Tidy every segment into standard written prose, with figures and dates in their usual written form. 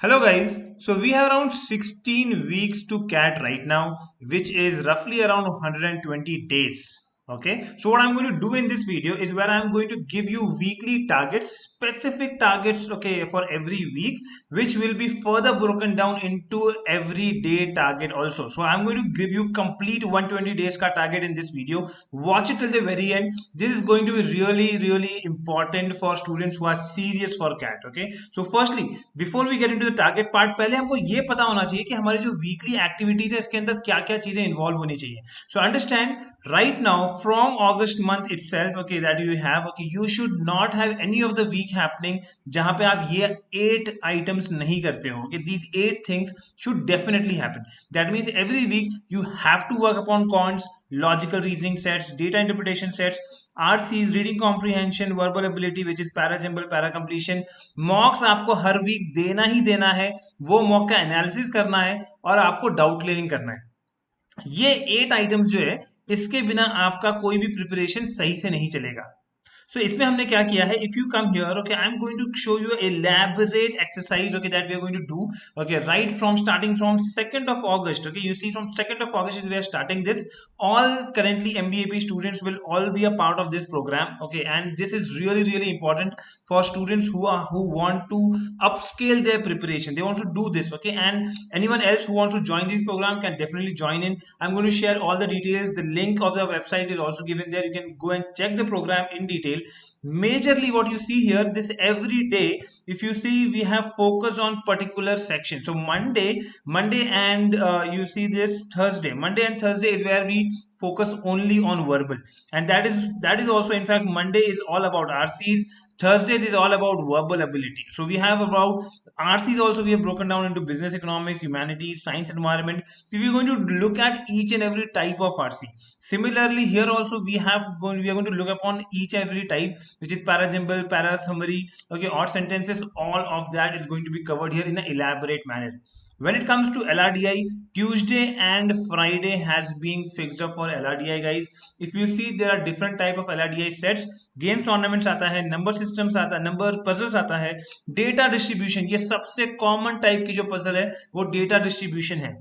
Hello guys, so we have around 16 weeks to CAT right now, which is roughly around 120 days. Okay, so what I'm going to do in this video is where I'm going to give you weekly targets, specific targets, okay, for every week, which will be further broken down into everyday target also. So I'm going to give you complete 120 days ka target in this video. Watch it till the very end. This is going to be really important for students who are serious for CAT. Okay, so firstly, before we get into the target part, पहले हमको ये पता होना चाहिए कि हमारी जो weekly activities है इसके अंदर क्या क्या चीजें इन्वॉल्व होनी चाहिए. So understand right now from August month itself, okay, that you have, okay, you should not have any of the week happening जहां पे आप ये 8 आइटम्स नहीं करते हो. Okay, these 8 things should definitely happen. That means every week you have to work upon cons, logical reasoning sets, data interpretation sets, RCs, reading comprehension, verbal ability, which is para symbol, para completion. मॉक्स आपको हर week देना ही देना है, वो mock का analysis करना है और आपको डाउट क्लियरिंग करना है. ये 8 आइटम्स जो है, इसके बिना आपका कोई भी प्रिपरेशन सही से नहीं चलेगा. So इसमें हमने क्या किया है, if you come here, okay, I'm going to show you a elaborate exercise, okay, that we are going to do, okay, right from starting from 2nd of August, okay, you see from 2nd of August is we are starting this. All currently MBAP students will all be a part of this program, okay, and this is really important for students who want to upscale their preparation. They want to do this, okay, and anyone else who wants to join this program can definitely join in. I'm going to share all the details. The link of the website is also given there. You can go and check the program in detail. Majorly what you see here, this every day, if you see, we have focus on particular section. So monday and you see this Monday and Thursday is where we focus only on verbal, and that is also, in fact, Monday is all about RCs, Thursdays is all about verbal ability. So we have about RCs also, we have broken down into business, economics, humanities, science, environment. So we're going to look at each and every type of RC. Similarly, here also we are going to look upon each and every type, which is parajumble, para summary, okay, odd sentences. All of that is going to be covered here in an elaborate manner. When it comes to LRDI, Tuesday and Friday has been fixed up for LRDI, guys. If you see, there are different type of LRDI sets. Games tournaments आता है, number systems आता है, number puzzles आता है, data distribution, ये सबसे common type की जो puzzle है वो data distribution है,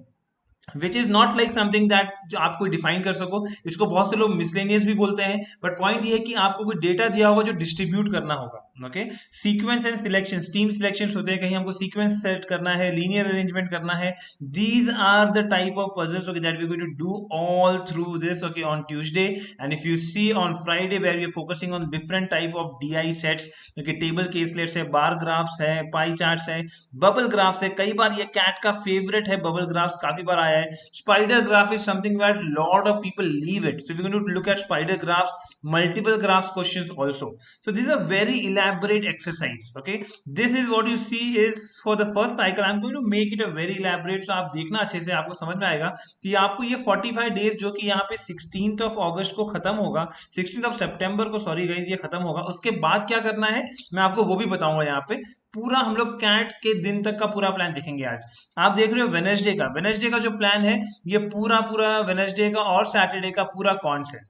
which is not like something that जो आप कोई डिफाइन कर सको. इसको बहुत से लोग मिसलेनियस भी बोलते हैं, बट पॉइंट ये है कि आपको कोई डेटा दिया होगा जो डिस्ट्रीब्यूट करना होगा. Okay, sequence and selection, team selection होते हैं, कहीं हमको सीक्वेंस सेट करना है, लीनियर अरेंजमेंट करना है. These are the type of puzzles, okay, that we going to do all through this, okay, on Tuesday. And if you see on Friday, where we are focusing on different type of DI sets, okay, table caselets है, bar graphs है, pie charts है, bubble graphs है. कई बार ये cat का favourite है, bubble graphs काफी बार आया है. Spider graph is something where lot of people leave it. So we're going to look at spider graphs, multiple graphs questions also. So this is a very elaborate exercise. Okay, this is what you see is for the first cycle. I'm going to make it a very elaborate. So आप देखना अच्छे से, आपको समझ में आएगा कि आपको ये 45 डेज जो कि यहाँ पे 16th of August को खत्म होगा, 16th of September को, सॉरी गाइज, ये खत्म होगा. उसके बाद क्या करना है मैं आपको वो भी बताऊंगा. यहाँ पे पूरा हम लोग कैट के दिन तक का पूरा प्लान देखेंगे. आज आप देख रहे हो वेडनेसडे का जो प्लान है, ये पूरा वेडनेसडे का और सैटरडे का पूरा कॉन्स है.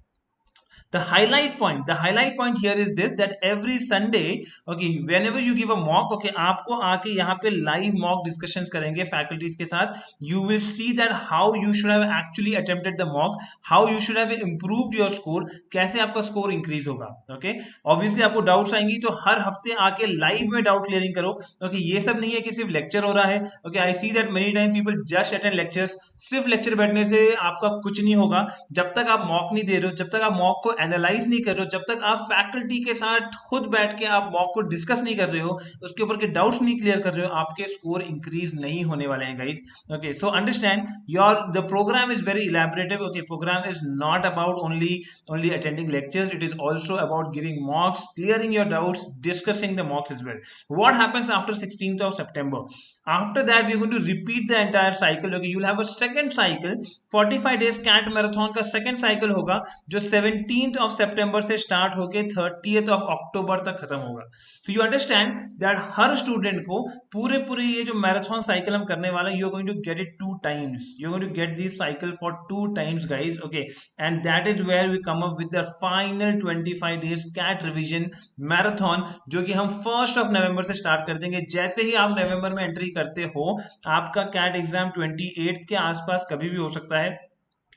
The highlight point here is this, that every Sunday, okay, whenever you give a mock, okay, आपको आके यहाँ पे live mock discussions करेंगे faculties के साथ. You will see that how you should have actually attempted the mock, how you should have improved your score, कैसे आपका score increase होगा. Okay, obviously आपको doubts आएंगी, तो हर हफ्ते आके live में doubt clearing करो. Okay, ये सब नहीं है कि सिर्फ lecture हो रहा है. Okay, I see that many times people just attend lectures. सिर्फ lecture बैठने से आपका कुछ नहीं होगा. जब तक आप mock नहीं दे रहे हो, जब तक आप mock को एनालाइज नहीं कर रहे हो, जब तक आप फैकल्टी के साथ खुद बैठ के आप मॉक को डिस्कस नहीं कर रहे हो, उसके ऊपर के डाउट्स नहीं क्लियर कर रहे हो, आपके स्कोर इंक्रीज नहीं होने वाले हैं guys. Okay, so understand your the program is very elaborative. Okay, program is not about only attending lectures, it is also about giving mocks, clearing your doubts, discussing the mocks as well. What happens after 16th of September? After that, we are going to repeat the entire cycle. Okay, you'll have a second cycle, 45 days CAT marathon का second cycle होगा, जो 17 16 सितंबर से start होके 30 अक्टूबर तक खत्म होगा। So you understand that her student को पूरे ये जो मैराथन साइकिल हम करने वाले हैं, you are going to get it 2 times, you are going to get this cycle for 2 times guys, okay. And that is where we come up with the final 25 days CAT revision marathon, जो कि हम 1 नवंबर से start कर देंगे। जैसे ही आप नवंबर में entry करते हो, आपका कैट एग्जाम 28 के आसपास कभी भी हो सकता है।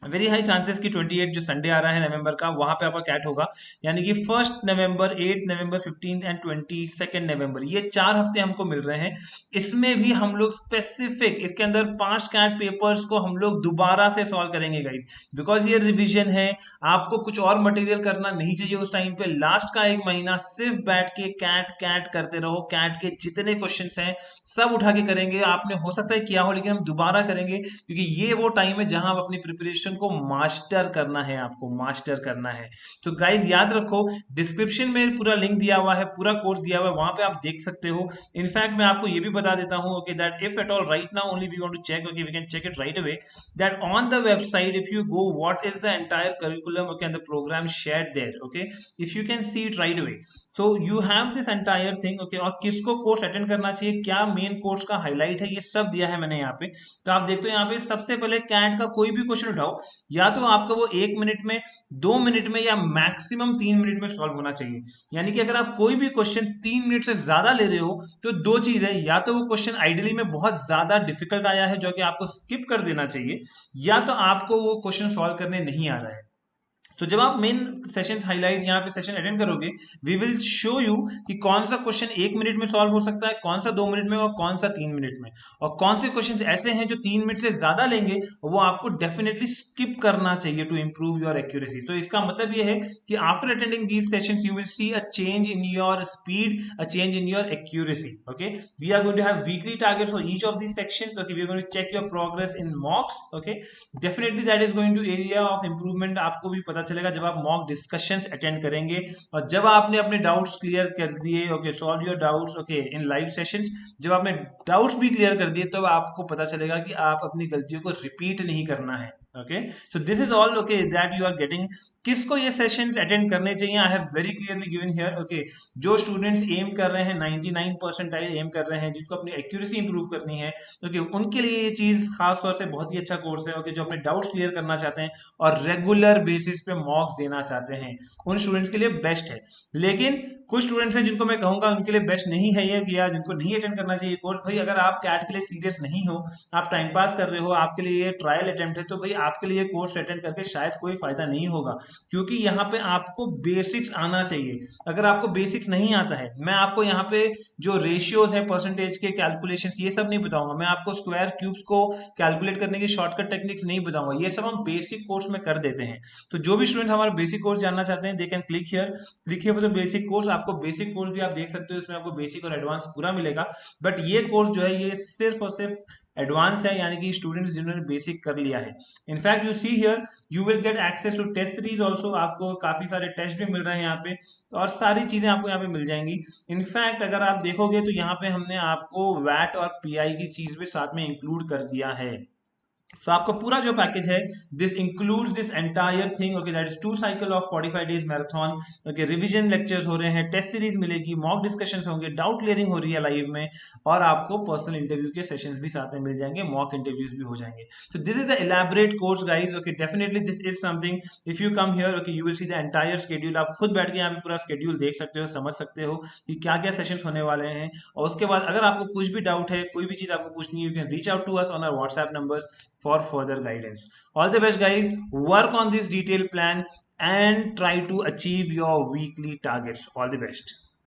वेरी हाई चांसेस कि 28 जो संडे आ रहा है नवंबर का, वहां पे आपका कैट होगा। यानी कि 1 नवंबर, 8 नवंबर, 15 एंड 22 नवंबर, ये 4 हफ्ते हमको मिल रहे हैं। इसमें भी हम लोग स्पेसिफिक, इसके अंदर 5 कैट पेपर्स को हम लोग दोबारा से सॉल्व करेंगे गाइज, बिकॉज ये रिविजन है। आपको कुछ और मटेरियल करना नहीं चाहिए उस टाइम पे। लास्ट का 1 महीना सिर्फ बैठ के कैट कैट करते रहो। कैट के जितने क्वेश्चन हैं सब उठा के करेंगे। आपने हो सकता है किया हो, लेकिन हम दोबारा करेंगे, क्योंकि ये वो टाइम है जहां आप अपनी प्रिपरेशन को मास्टर करना है, आपको मास्टर करना है। तो गाइज याद रखो, डिस्क्रिप्शन में पूरा लिंक दिया हुआ है, पूरा कोर्स दिया हुआ है, वहां पे आप देख सकते हो। इनफैक्ट मैं आपको ये भी बता देता हूं, okay, that if at all right now only we want to check, okay, we can check it right away, that on the website if you go what is the entire curriculum, okay, and the program shared there, okay, if you can see it right away, so you have this entire thing, okay. और किसको course attend करना चाहिए, क्या main course का highlight है, ये सब दिया है मैंने यहाँ पे। तो आप देखते हो यहाँ पे सबसे पहले कैट का कोई भी क्वेश्चन उठाओ, या तो आपका वो 1 मिनट में, 2 मिनट में, या मैक्सिमम 3 मिनट में सॉल्व होना चाहिए। यानी कि अगर आप कोई भी क्वेश्चन 3 मिनट से ज्यादा ले रहे हो, तो दो चीज है, या तो वो क्वेश्चन आइडियली में बहुत ज्यादा डिफिकल्ट आया है जो कि आपको स्किप कर देना चाहिए, या तो आपको वो क्वेश्चन सॉल्व करने नहीं आ रहा है। तो जब आप मेन सेशन हाईलाइट यहाँ पे सेशन अटेंड करोगे, वी विल शो यू कि कौन सा क्वेश्चन 1 मिनट में सॉल्व हो सकता है, कौन सा 2 मिनट में, और कौन सा 3 मिनट में, और कौन से क्वेश्चन ऐसे हैं जो 3 मिनट से ज्यादा लेंगे, वो आपको डेफिनेटली स्किप करना चाहिए टू इंप्रूव योर एक्यूरेसी। तो इसका मतलब ये है कि after attending these sessions you will see a change in your speed, a change in your accuracy, okay. We are going to have weekly targets for each of these sections, okay. We are going to check your progress in mocks, okay. Definitely that is going to area of improvement, आपको भी पता चलेगा जब आप mock discussions attend करेंगे, और जब आपने अपने डाउट्स क्लियर कर दिए, okay, solve your doubts, okay, in live sessions, जब आपने डाउट्स भी क्लियर कर दिए, तब आपको पता चलेगा कि आप अपनी गलतियों को रिपीट नहीं करना है, ओके। So this is all, okay, that you are getting. किसको ये सेशंस अटेंड करने चाहिए, I have very clearly given here, okay. जो स्टूडेंट्स एम कर रहे हैं 99 परसेंटाइल एम कर रहे हैं, जिनको अपनी एक्यूरेसी इंप्रूव करनी है, ओके, उनके लिए ये चीज खास तौर से बहुत ही अच्छा कोर्स है, ओके। जो अपने डाउट्स क्लियर करना चाहते हैं और रेगुलर बेसिस पे मॉक्स देना चाहते हैं, उन स्टूडेंट्स के लिए बेस्ट है। लेकिन कुछ स्टूडेंट्स हैं जिनको मैं कहूंगा उनके लिए बेस्ट नहीं है ये, कि यार जिनको नहीं अटेंड करना चाहिए कोर्स। भाई अगर आप कैट के लिए सीरियस नहीं हो, आप टाइम पास कर रहे हो, आपके लिए ये ट्रायल अटेम्प्ट है, तो भाई आपके लिए कोर्स अटेंड करके शायद कोई फायदा नहीं होगा, क्योंकि यहाँ पे आपको बेसिक्स आना चाहिए। अगर आपको बेसिक्स नहीं आता है, मैं आपको यहाँ पे जो रेशियोज है, परसेंटेज के कैलकुलेशंस, ये सब नहीं बताऊंगा। मैं आपको स्क्वायर क्यूब्स को कैलकुलेट करने की शॉर्टकट टेक्निक्स नहीं बताऊंगा। ये सब हम बेसिक कोर्स में कर देते हैं। तो जो भी स्टूडेंट हमारा बेसिक कोर्स जानना चाहते हैं, they can click here for the basic course. आपको बेसिक कोर्स भी आप देख सकते हो, इसमें आपको बेसिक और एडवांस पूरा मिलेगा। बट ये कोर्स जो है, ये सिर्फ और सिर्फ एडवांस है, यानी कि स्टूडेंट्स जिन्होंने बेसिक कर लिया है। In fact you see here you will get access to test series also. आपको काफी सारे टेस्ट भी मिल रहे हैं यहाँ पे, और सारी चीजें आपको यहाँ पे मिल जाएंगी। इनफैक्ट अगर आप देखोगे तो यहाँ पे हमने आपको वैट और पीआई की चीज भी साथ में इंक्लूड कर दिया है। सो आपका पूरा जो पैकेज है, this includes this entire thing, okay, that is 2 cycle of 45 days marathon, okay. Revision lectures हो रहे हैं, टेस्ट सीरीज मिलेगी, मॉक डिस्कशंस होंगे, डाउट क्लियरिंग हो रही है लाइव में, और आपको पर्सनल इंटरव्यू के सेशंस भी साथ में मिल जाएंगे, मॉक इंटरव्यूज भी हो जाएंगे। तो this is the elaborate course guys, okay. Definitely this is something, if you come here, okay, you will see the entire schedule. आप खुद बैठ के यहाँ पे पूरा शेड्यूल देख सकते हो, समझ सकते हो कि क्या क्या सेशंस होने वाले हैं। और उसके बाद अगर आपको कुछ भी डाउट है, कोई भी चीज आपको पूछनी है, you can reach out to us on our WhatsApp numbers for further guidance. All the best guys, work on this detailed plan and try to achieve your weekly targets. All the best.